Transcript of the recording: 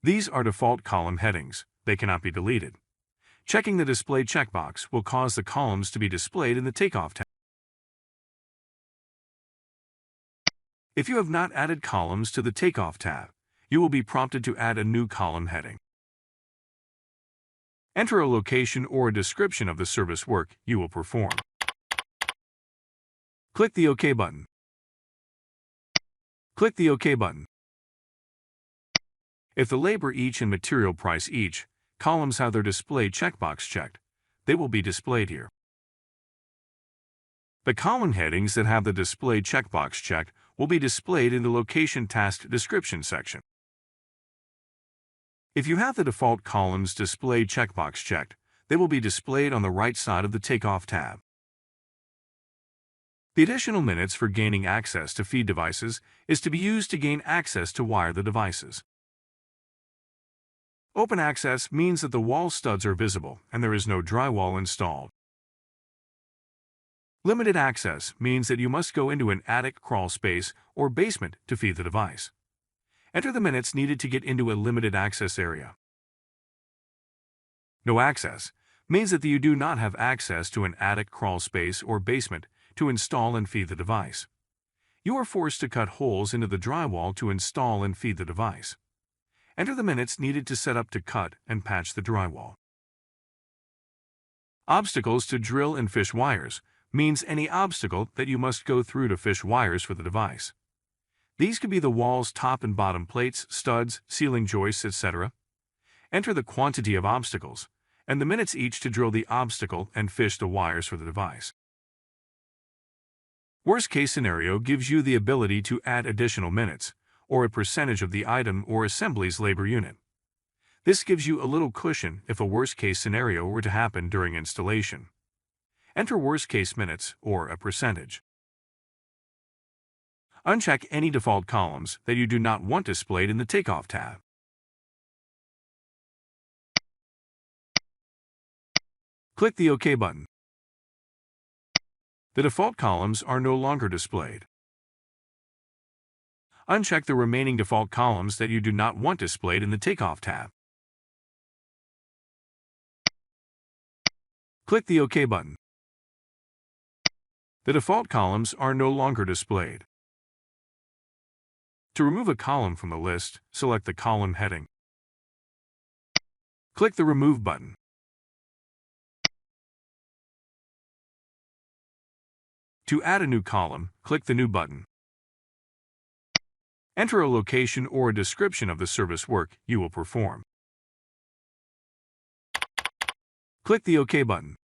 These are default column headings. They cannot be deleted. Checking the display checkbox will cause the columns to be displayed in the Takeoff tab. If you have not added columns to the Takeoff tab, you will be prompted to add a new column heading. Enter a location or a description of the service work you will perform. Click the OK button. Click the OK button. If the labor each and material price each columns have their display checkbox checked, they will be displayed here. The column headings that have the display checkbox checked will be displayed in the Location Task Description section. If you have the default columns display checkbox checked, they will be displayed on the right side of the Takeoff tab. The additional minutes for gaining access to feed devices is to be used to gain access to wire the devices. Open access means that the wall studs are visible and there is no drywall installed. Limited access means that you must go into an attic, crawl space, or basement to feed the device. Enter the minutes needed to get into a limited access area. No access means that you do not have access to an attic, crawl space, or basement to install and feed the device. You are forced to cut holes into the drywall to install and feed the device. Enter the minutes needed to set up to cut and patch the drywall. Obstacles to drill and fish wires means any obstacle that you must go through to fish wires for the device. These could be the wall's top and bottom plates, studs, ceiling joists, etc. Enter the quantity of obstacles and the minutes each to drill the obstacle and fish the wires for the device. Worst case scenario gives you the ability to add additional minutes or a percentage of the item or assembly's labor unit. This gives you a little cushion if a worst-case scenario were to happen during installation. Enter worst-case minutes or a percentage. Uncheck any default columns that you do not want displayed in the Takeoff tab. Click the OK button. The default columns are no longer displayed. Uncheck the remaining default columns that you do not want displayed in the Takeoff tab. Click the OK button. The default columns are no longer displayed. To remove a column from the list, select the column heading. Click the Remove button. To add a new column, click the New button. Enter a location or a description of the service work you will perform. Click the OK button.